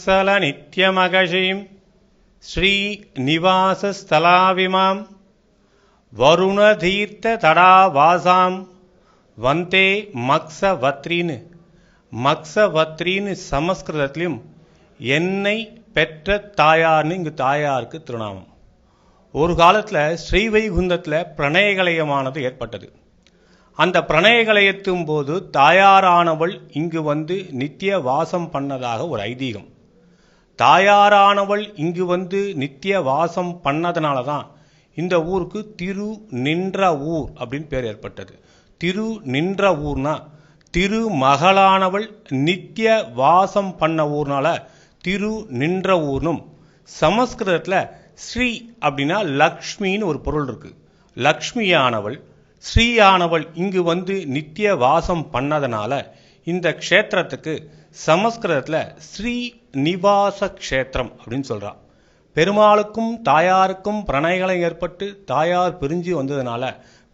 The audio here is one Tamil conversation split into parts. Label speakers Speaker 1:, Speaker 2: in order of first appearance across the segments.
Speaker 1: वत्सल नित्यमगशीं श्रीनिवासस्थलाविमां वरुणतीर्थतडावासां वन्दे மக்சவத்ரின்னு மக்சவத்ரின்னு சமஸ்கிருதத்திலும் என்னை பெற்ற தாயார்னு இங்கு தாயாருக்கு திருநாமம். ஒரு காலத்தில் ஸ்ரீவைகுந்தத்தில் பிரணயகலயமானது ஏற்பட்டது. அந்த பிரணயகலயத்தும் போது தாயாரானவள் இங்கு வந்து நித்திய வாசம் பண்ணதாக ஒரு ஐதீகம். தாயாரானவள் இங்கு வந்து நித்திய வாசம் பண்ணதுனால தான் இந்த ஊருக்கு திரு நின்ற ஊர் அப்படின்னு பேர் ஏற்பட்டது. திரு நின்ற ஊர்னா திருமகளானவள் நித்திய வாசம் பண்ண ஊர்னால திரு நின்ற ஊர்னும், சமஸ்கிருதத்தில் ஸ்ரீ அப்படின்னா லக்ஷ்மின்னு ஒரு பொருள் இருக்கு. லக்ஷ்மியானவள் ஸ்ரீயானவள் இங்கு வந்து நித்திய வாசம் பண்ணதுனால இந்த க்ஷேத்திரத்துக்கு சமஸ்கிருதத்தில் ஸ்ரீ நிவாச க்ஷேத்திரம் அப்படின்னு சொல்றா. பெருமாளுக்கும் தாயாருக்கும் பிரணயகலம் ஏற்பட்டு தாயார் பிரிஞ்சு வந்ததுனால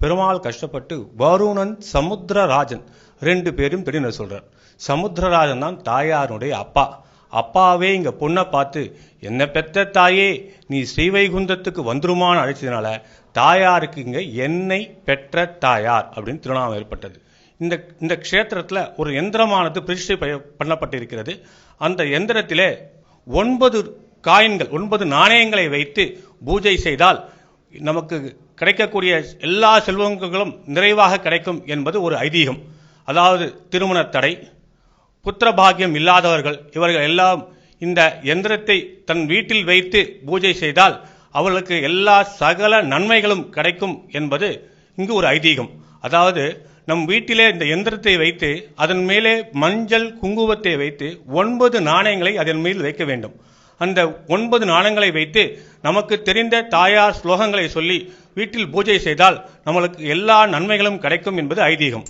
Speaker 1: பெருமாள் கஷ்டப்பட்டு வருணன் சமுத்திரராஜன் ரெண்டு பேரும் தெரியும் சொல்றார். சமுத்திரராஜன் தான் தாயாருடைய அப்பா. அப்பாவே இங்க பொண்ணை பார்த்து என்ன பெத்த தாயே நீ ஸ்ரீவைகுந்தத்துக்கு வந்துருமான்னு அழைச்சதுனால தாயாருக்கு இங்க என்னை பெற்ற தாயார் அப்படின்னு திருநாமம் ஏற்பட்டது. இந்த க்ஷேத்திரத்தில் ஒரு எந்திரமானது பிரதிஷ்டை பண்ணப்பட்டிருக்கிறது. அந்த எந்திரத்திலே 9 காயின்கள் 9 நாணயங்களை வைத்து பூஜை செய்தால் நமக்கு கிடைக்கக்கூடிய எல்லா செல்வங்களும் நிறைவாக கிடைக்கும் என்பது ஒரு ஐதீகம். அதாவது திருமண தடை, புத்திர பாக்கியம் இல்லாதவர்கள் இவர்கள் எல்லாம் இந்த எந்திரத்தை தன் வீட்டில் வைத்து பூஜை செய்தால் அவர்களுக்கு எல்லா சகல நன்மைகளும் கிடைக்கும் என்பது இங்கு ஒரு ஐதீகம். அதாவது நம் வீட்டிலே இந்த எந்திரத்தை வைத்து அதன் மேலே மஞ்சள் குங்குமத்தை வைத்து 9 நாணயங்களை அதன் மேல் வைக்க வேண்டும். அந்த 9 நாணயங்களை வைத்து நமக்கு தெரிந்த தாயார் ஸ்லோகங்களை சொல்லி வீட்டில் பூஜை செய்தால் நம்மளுக்கு எல்லா நன்மைகளும் கிடைக்கும் என்பது ஐதீகம்.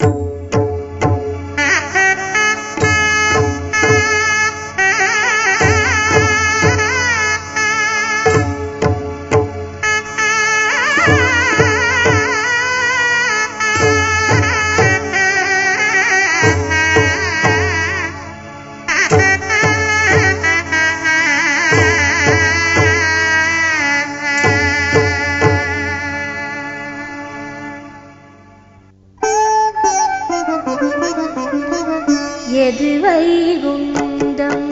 Speaker 2: எது வைகுந்தம்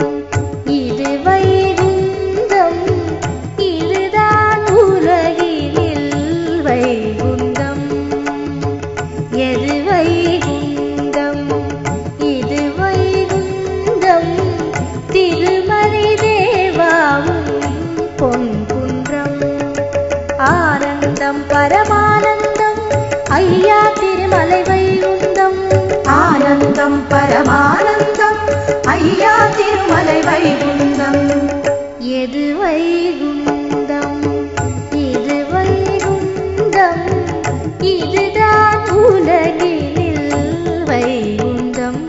Speaker 2: இது வைகுந்தம் இதுதான் உலகினில் வைகுந்தம். எது வைகுந்தம் இது வைகுந்தம் திருமலை தேவாவும் பொன்குன்றம். ஆனந்தம் பரமானந்தம் ஐயா திருமலை வைகுந்தம். ஆனந்தம் பரமானந்தம் ஐயா திருமலை வைகுந்தம். எது வைகுந்தம் இது வைகுந்தம் இதுதான் உலகினில் வைகுந்தம்.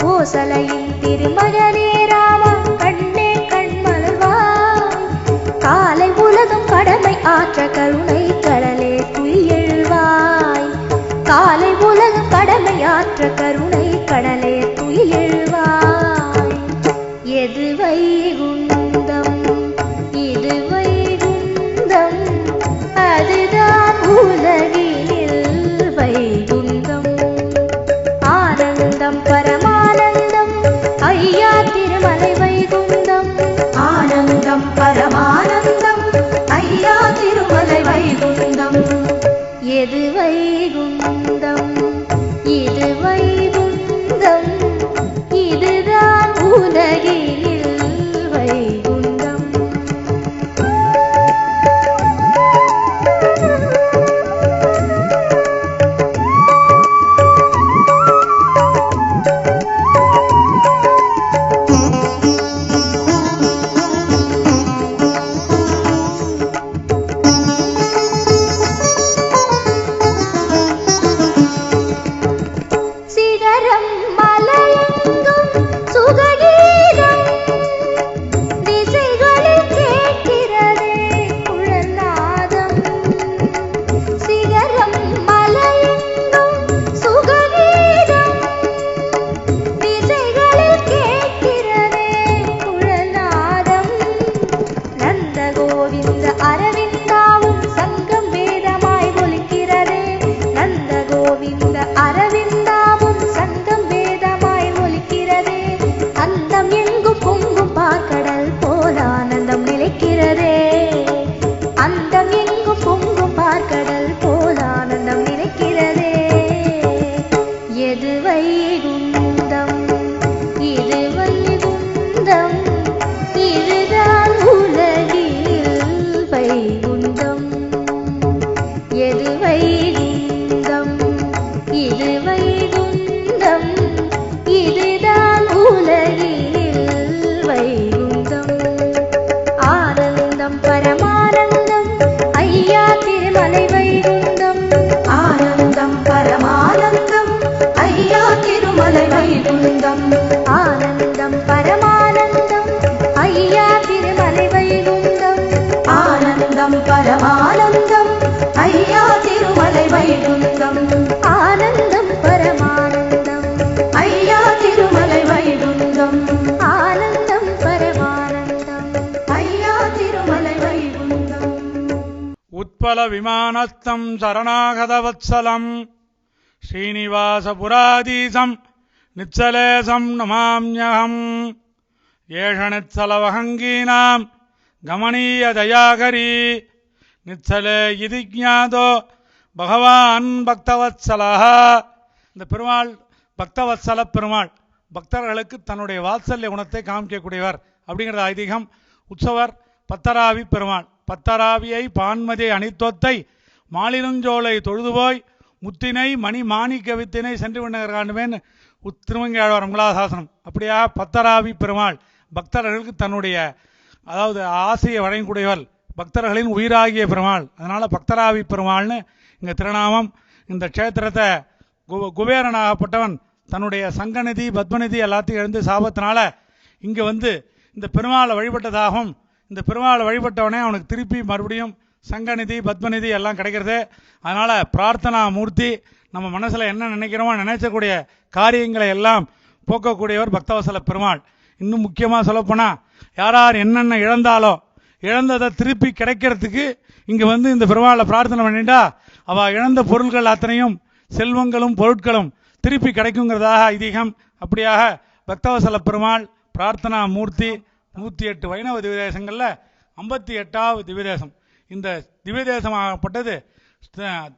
Speaker 2: கோசலையின் திருமகனே ராமா கண்ணே கண்மலர்வாய். காலை உலகம் கடமை ஆற்ற கருணை கடலே துயிலெழுவாய். காலை உலகம் கடமை ஆற்ற கருணை கடலே துயிலெழுவாய். எது வைகுந்தம் இது வைகுந்தம் அதுதான் உலகினில் வைகுந்தம். ஆனந்தம் பரமானந்தம் ஐயா எது வைகுந்தம் இது வைகுந்தம் இதுதான் உலகில் வைகுந்தம். ஆனந்தம் பரமானந்தம் ஐயா திருமலை வைகுந்தம். ஆனந்தம் பரமானந்தம் ஐயா திருமலை வைகுந்தம். ஆனந்தம் பரமானந்தம் ஐயா திருமலை வைகுந்தம். ஆனந்தம் பரமானந்தம் ஐயா திருமலை வைகுந்தம்.
Speaker 3: உத்பல விமானஸ்தம் சரணாகதவத்சலம் ஸ்ரீனிவாசபுராதீசம் நிச்சலேசம் நமாம்யகம். ஏஷணிச்சலவஹங்கீனாம் கமனீய தயாகரி நிச்சலே இது ஜ்ஞாதோ பகவான் பக்தவத்சலஹ. இந்த பெருமாள் பக்தவத்சல பெருமாள், பக்தர்களுக்கு தன்னுடைய வாத்சல்ய குணத்தை காமிக்கக்கூடியவர் அப்படிங்கிறது ஐதீகம். உற்சவர் பத்தராவி பெருமாள், பத்தராவியை பான்மதி அணித்தொத்தை மாலிருஞ்சோலை தொழுதுபோய் முத்தினை மணி மாணிக்க வித்தினை சென்று விண்ணகர் காண்டுமேன் திருமங்கையாழ்வார் மங்களாசாசனம். அப்படியா பத்தராவி பெருமாள் பக்தர்களுக்கு தன்னுடைய அதாவது ஆசையை வழங்கக்கூடியவர், பக்தர்களின் உயிராகிய பெருமாள். அதனால் பக்தராவி பெருமாள்னு இங்கே திருநாமம். இந்த க்ஷேத்திரத்தை குபேரனாகப்பட்டவன் தன்னுடைய சங்கநிதி பத்மநிதி எல்லாத்தையும் எழுந்து சாபத்தினால இங்கே வந்து இந்த பெருமாளை வழிபட்டதாகவும், இந்த பெருமாளை வழிபட்டவனே அவனுக்கு திருப்பி மறுபடியும் சங்கநிதி பத்மநிதி எல்லாம் கிடைக்கிறது. அதனால் பிரார்த்தனா மூர்த்தி, நம்ம மனசில் என்ன நினைக்கிறோமோ நினைச்சக்கூடிய காரியங்களை எல்லாம் போக்கக்கூடியவர் பக்தவத்சல பெருமாள். இன்னும் முக்கியமாக சொல்லப்போனால் யார் யார் என்னென்ன இழந்தாலோ இழந்ததை திருப்பி கிடைக்கிறதுக்கு இங்கே வந்து இந்த பெருமாளை பிரார்த்தனை பண்ணிட்டா அவள் இழந்த பொருள்கள் அத்தனையும் செல்வங்களும் பொருட்களும் திருப்பி கிடைக்குங்கிறதாக ஐதீகம். அப்படியாக பக்தவத்சல பெருமாள் பிரார்த்தனா மூர்த்தி. 108 வைணவ திவ்யதேசங்களில் 58வது திவ்யதேசம். இந்த திவ்யதேசமாகப்பட்டது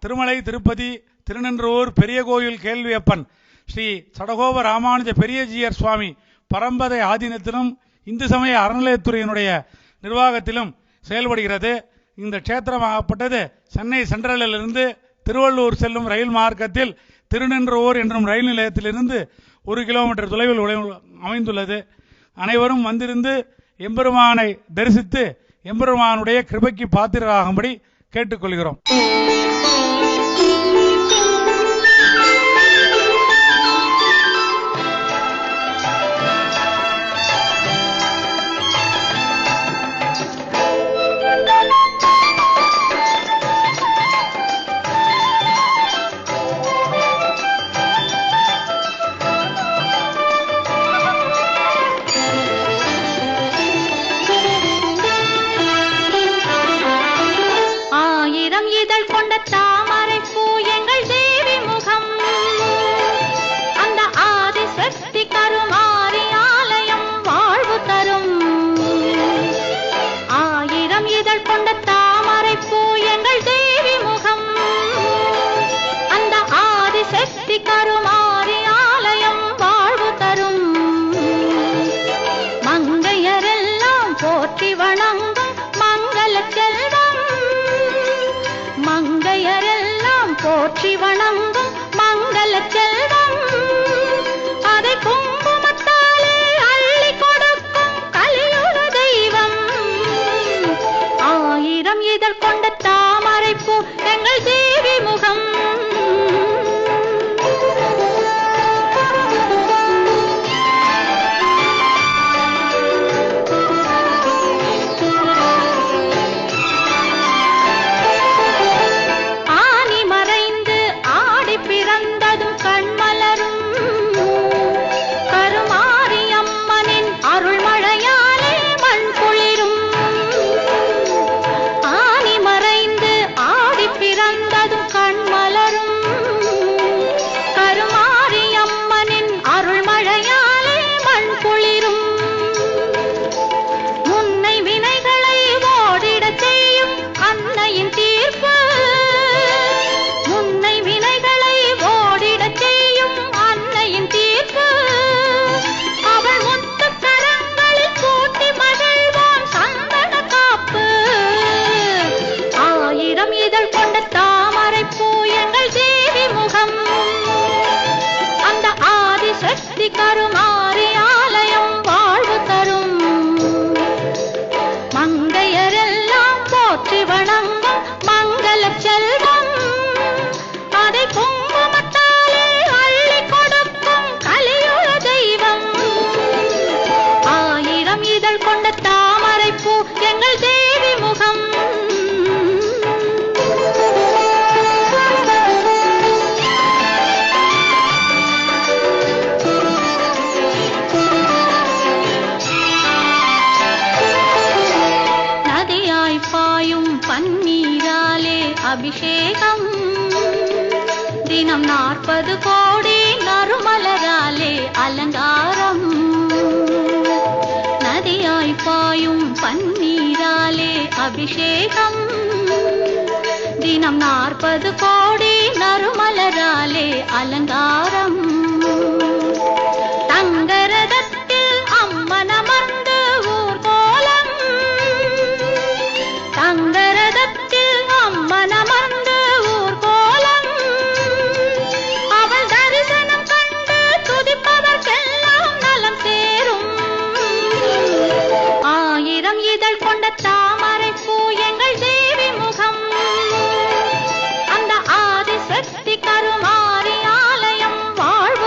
Speaker 3: திருமலை திருப்பதி திருநின்றவூர் பெரிய கோயில் கேள்வியப்பன் ஸ்ரீ சடகோப ராமானுஜ பெரியஜியர் சுவாமி பரம்பரை ஆதீனத்திலும் இந்து சமய அறநிலையத்துறையினுடைய நிர்வாகத்திலும் செயல்படுகிறது. இந்த க்ஷேத்திரமாகப்பட்டது சென்னை சென்ட்ரலிலிருந்து திருவள்ளூர் செல்லும் ரயில் மார்க்கத்தில் திருநின்றவூர் என்றும் ரயில் நிலையத்திலிருந்து 1 கிலோமீட்டர் தொலைவில் அமைந்துள்ளது. அனைவரும் வந்திருந்து எம்பெருமானை தரிசித்து எம்பெருமானுடைய கிருபைக்கு பாத்திரராகும்படி கேட்டுக்கொள்கிறோம்.
Speaker 2: இதழ் கொண்ட போற்றி வணங்கும் மங்கள செல்வம் அதை குங்குமத்தாலே அள்ளி கொடுக்கும் கலியுக தெய்வம். ஆயிரம் இதழ் கொண்ட தாமரைப்பூ எங்கள் தேவி முகம். கருமாரி ஆலயம் வாழ்வு தரும். மங்கையரெல்லாம் போற்றி வணங்கும் மங்கள செல்வம் அதை குங்குமத்தாலே அள்ளி கொடுக்கும் கலியுக தெய்வம். ஆயிரம் இதழ் கொண்ட தாமரைப்பூ எங்கள் தேவி முகம். பன்னீராலே அபிஷேகம் தினம் 40 கோடி நறுமலராலே அலங்காரம். நதியாய் பாயும் பன்னீராலே அபிஷேகம் தினம் 40 கோடி நறுமலராலே அலங்காரம். தங்கரதத்தில் அம்மனமர்ந்து ஊர்கோலம் தங்கரதத்தில் அம்மனமர்ந்து ஊர்கோலம் அவள் தரிசனம் கண்டு துதிப்பவர்க்கெல்லாம் நலம் சேரும். ஆயிரம் இதழ் கொண்ட தாமரைப்பூ எங்கள் தேவி முகம். அந்த ஆதிசக்தி கருமாரி ஆலயம் வாழ்வு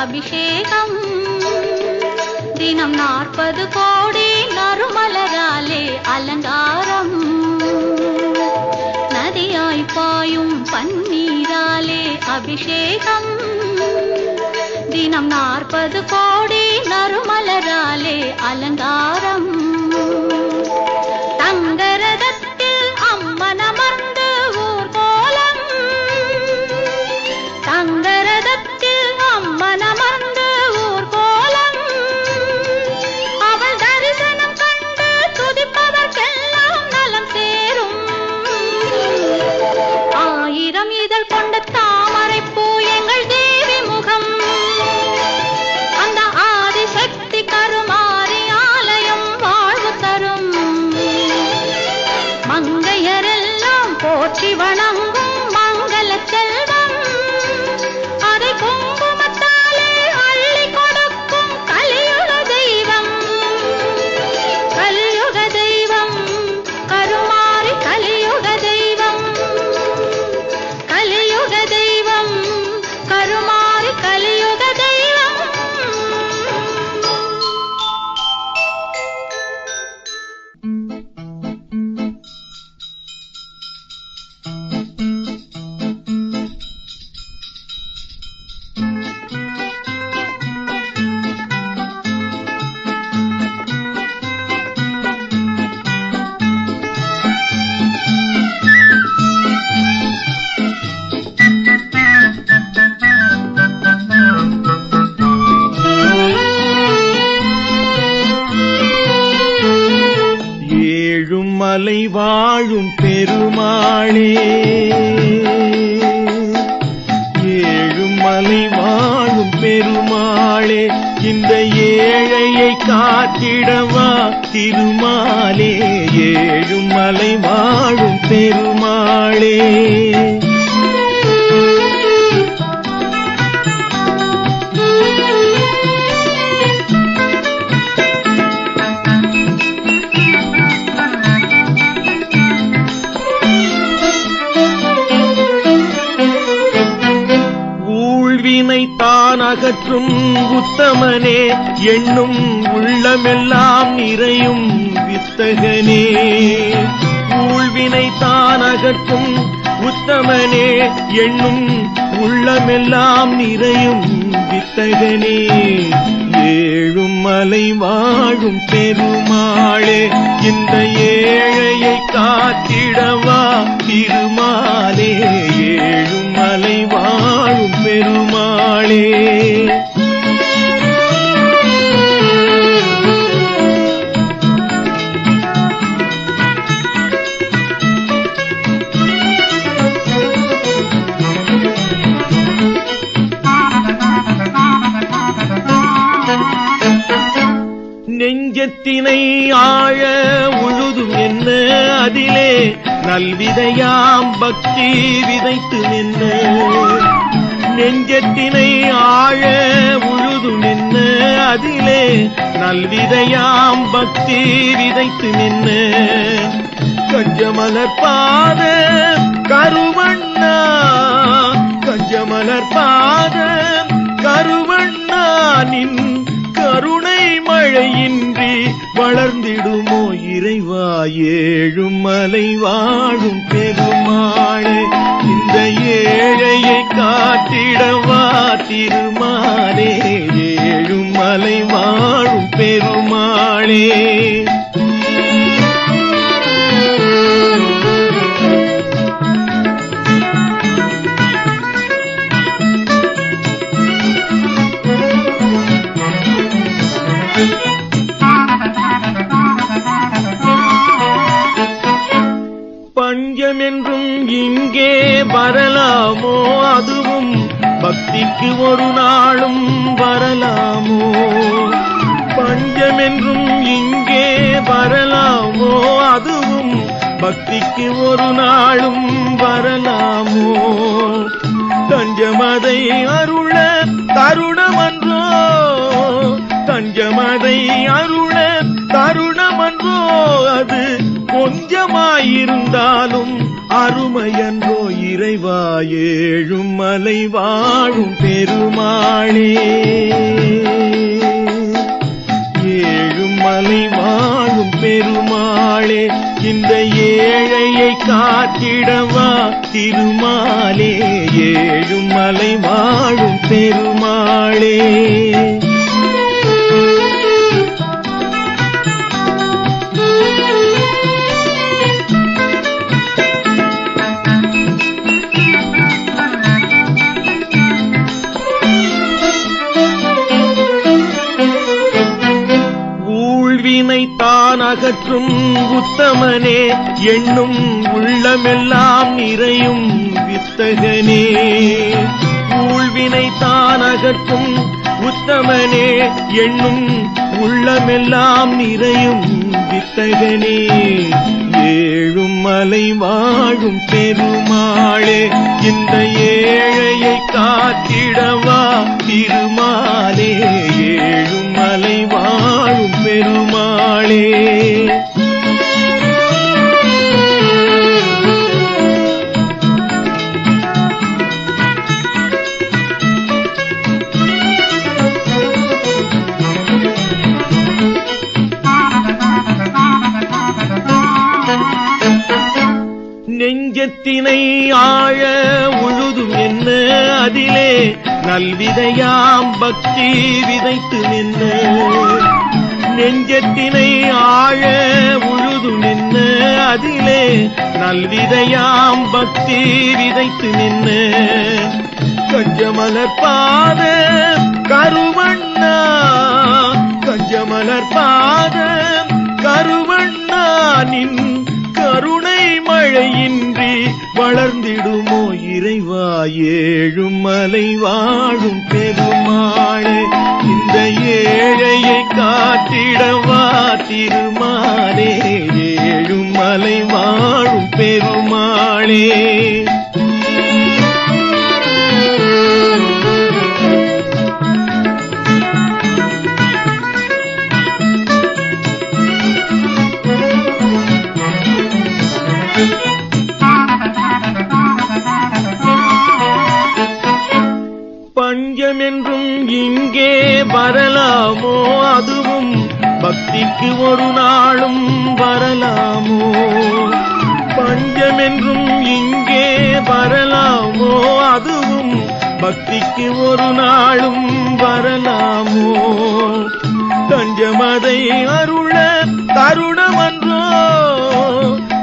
Speaker 2: அபிஷேகம் தினம் 40 கோடி நறுமலராலே அலங்காரம் நதியாய் பாயும் பன்னீராலே அபிஷேகம் தினம் 40 கோடி நறுமலராலே அலங்காரம் தங்கரதத்தில் அம்மனமர்ந்து ஊர்கோலம் தங்கரதத்தில் அம்மனமர்ந்து ஊர்கோலம் அவள் தரிசனம் கண்டு துதிப்பவர்க்கெல்லாம் நலம் சேரும் 1000 இதழ் கொண்ட தாமரை பூ எங்கள் தேவி முகம் அந்த ஆதிசக்தி கருமாரி ஆலயம் வாழ்வு தரும் மங்கையரெல்லாம் போற்றி வணங்கும் மங்கள செல்வம் அதை குங்குமத்தாலே அள்ளி கொடுக்கும் கலியுக தெய்வம் கருமாரி கலியுக தெய்வம் கருமாரி கலியுக தெய்வம்
Speaker 4: ஏழுமலை வாழும் பெருமாளே ஏழுமலை வாழும் பெருமாளே இந்த ஏழையை காத்திடவா திருமாலே ஏழுமலை வாழும் பெருமாளே தான் அகற்றும் உத்தமனே எண்ணும் உள்ளமெல்லாம் நிறையும் வித்தகனே ஊழ்வினை தான் அகற்றும் உத்தமனே எண்ணும் உள்ளமெல்லாம் நிறையும் வித்தகனே ஏழுமலை வாழும் பெருமாளே இந்த ஏழையை காத்திடவா திருமாலே ஏழுமலை வாழும் பெருமாளே நெஞ்சத்தினை ஆழ உழுதும் என்ன அதிலே நல்விதையாம் பக்தி விதைத்து நின்ற நெஞ்சத்தினை ஆழ உழுதும் என்ன அதிலே நல்விதையாம் பக்தி விதைத்து நின்ற கஞ்சமலர் பாத கருவண்ணா கஞ்சமலர் பாத கருவண்ணா நின் கருணை மழையின்றி வளர்ந்திடுமோ இறைவா ஏழுமலை வாழும் பெருமாளே இந்த ஏழையை காத்திடவா திருமாலே ஏழுமலை வாழும் பெருமாளே பஞ்சமென்றும் இங்கே வரலாமோ அதுவும் பக்திக்கு ஒரு நாளும் வரலாமோ பஞ்சமென்றும் இங்கே வரலாமோ அதுவும் பக்திக்கு ஒரு நாளும் வரலாமோ தஞ்சமதை அருள தருணமன்றோ தஞ்சமதை அருள தருணமன்றோ அது கொஞ்சமாயிருந்தாலும் அருமையன்றோ இறைவா ஏழும் மலை வாழும் பெருமாளே. ஏழும் மலை வாழும் பெருமாளே, இந்த ஏழையை காத்திடவா திருமாலே. ஏழும் மலை வாழும் பெருமாளே. தான் அகற்றும் உத்தமனே, எண்ணும் உள்ளமெல்லாம் நிறையும் வித்தகனே. ஊழ்வினை தான் அகற்றும் உத்தமனே, எண்ணும் உள்ளமெல்லாம் நிறையும் வித்தகனே. ஏழும் மலை வாழும் பெருமாளே, இந்த ஏழையை காத்திடவா திருமாலே. ஏழும் மலை வாழும் பெருமாளே. நெஞ்சத்தினை ஆழ உழுதும் என்ன, அதிலே நல்விதையாம் பக்தி விதைத்து நின்ன. நெஞ்சத்தினை ஆழ உழுதும் என்ன, அதிலே நல்விதையாம் பக்தி விதைத்து நின்ன. கஞ்சமலர் பாத கருவண்ணா, கஞ்சமலர் பாத கருவண்ணா, நின் கருணை மழையின்றி வளர்ந்திடுமோ இறைவா. ஏழும் மலை வாழும் பெருமாளே, இந்த ஏழையை காத்திடவா திருமாலே. ஏழும் மலை வாழும் பெருமாளே. பஞ்சமென்றும் இங்கே வரலாமோ, அதுவும் பக்திக்கு ஒரு நாளும் வரலாமோ. பஞ்சமென்றும் இங்கே வரலாமோ, அதுவும் பக்திக்கு ஒரு நாளும் வரலாமோ. தஞ்சமதை அருள தருணமன்றோ,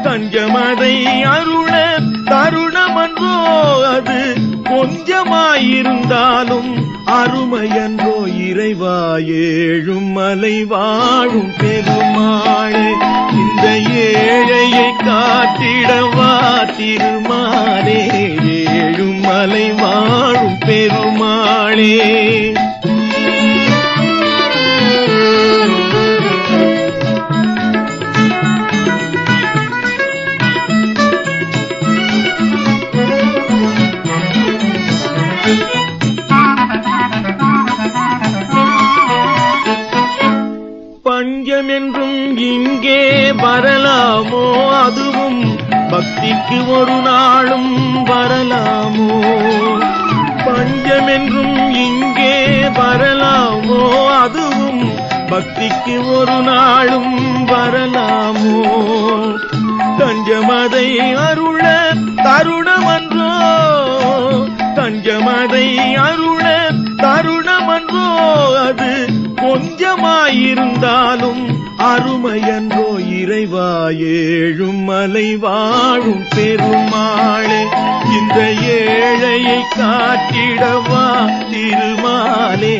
Speaker 4: தஞ்சமதை அருள தருணமன்றோ. அது கொஞ்சமாயிருந்தாலும் அருமையன்றோ இறைவா. ஏழும் மலை வாழும் பெருமாளே, இந்த ஏழையை காத்திடவா திருமாலே. ஏழும் மலை வாழும் பெருமாளே. பஞ்சமென்றும் இங்கே வரலாமோ, அதுவும் பக்திக்கு ஒரு நாளும் வரலாமோ. பஞ்சமென்றும் இங்கே வரலாமோ, அதுவும் பக்திக்கு ஒரு நாளும் வரலாமோ. தஞ்சமதை அருள தருணமன்றோ, தஞ்சமதை அருள தருணமன்றோ. அது கொஞ்சமாயிருந்தாலும் அருமையன்றோ இறைவா. ஏழும் மலை வாழும் பெருமாளே, இந்த ஏழையை காத்திடவா திருமாலே.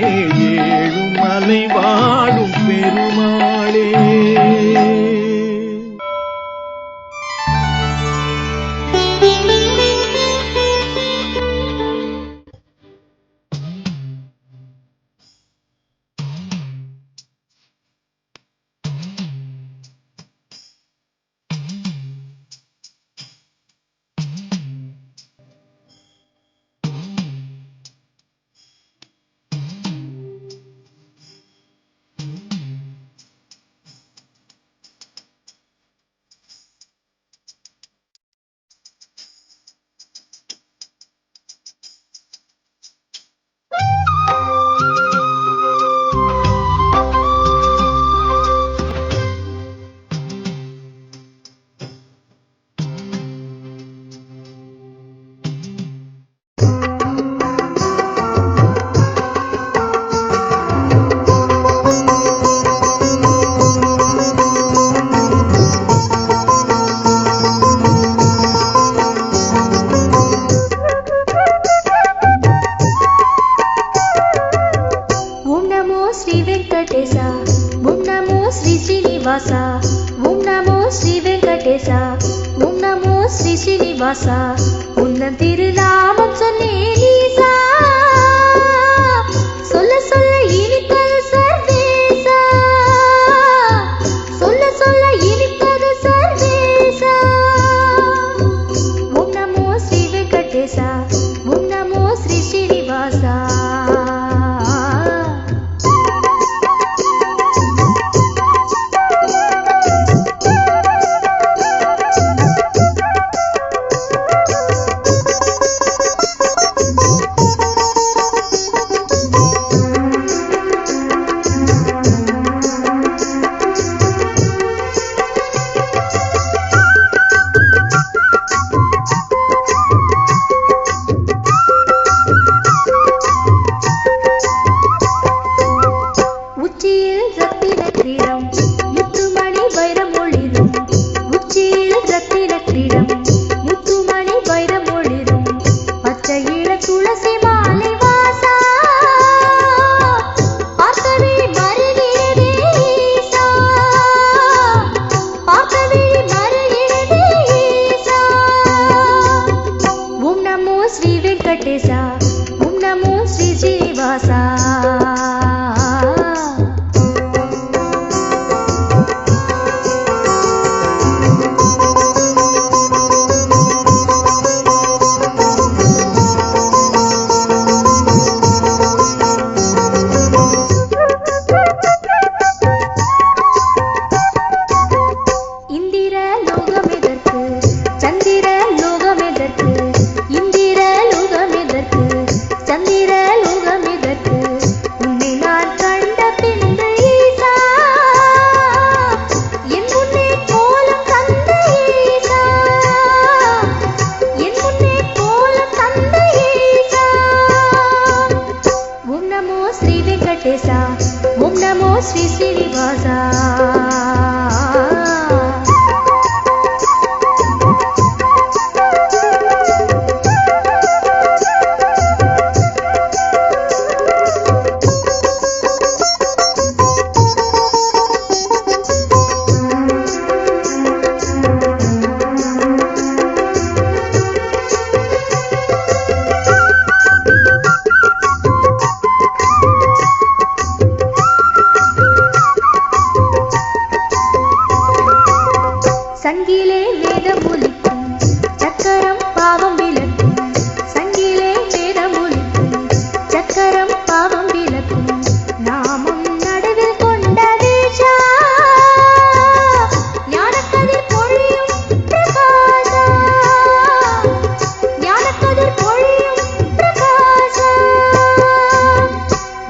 Speaker 4: ஏழும் மலை வாழும் பெருமாளே.
Speaker 2: வெங்கடேசா ஓம் நமோ ஸ்ரீ ஸ்ரீனிவாசா உந்தன் திருநாமம் சொன்னேன் ஈசா சொல்ல சொல்ல இனிப்பது சர்வேசா சொல்ல சொல்ல இனிப்பது சர்வேசா ஓம் நமோ ஸ்ரீ வெங்கடேசா ஓம் நமோ ஸ்ரீ ஸ்ரீனிவாசா ஓம் நமோ ஸ்ரீ ஸ்ரீனிவாசா இந்திர லோகமெதற்கு சந்திர லோகமெதற்கு இந்திர லோகமெதற்கு சந்திர லோகமெதற்கு உன்னை நான் கண்ட பின்பு ஈசா என் முன்னே கோலம் தந்த ஈசா என் முன்னே கோலம் தந்த ஈசா ஓம் நமோ ஸ்ரீ வெங்கடேசா ஓம் நமோ ஸ்ரீ ஸ்ரீனிவாசா சங்கிலே வேதமொலிக்கும் சக்கரம் பாவம் விளக்கும் சங்கிலே வேதமொலிக்கும் சக்கரம் பாவம் விளக்கும் நாமம் நடுவில் கொண்ட வேஷா ஞானக்கதிர் பொழியும் பிரகாசா ஞானக்கதிர் பொழியும் பிரகாசா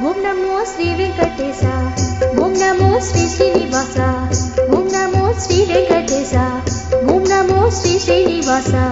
Speaker 2: ஓம் நமோ ஸ்ரீ வெங்கடேசா ஓம் நமோ ஸ்ரீ ஸ்ரீனிவாசா ஓம் நமோ ஸ்ரீ வெங்கடேசா ஓம் நமோ ஸ்ரீ ஸ்ரீனிவாசா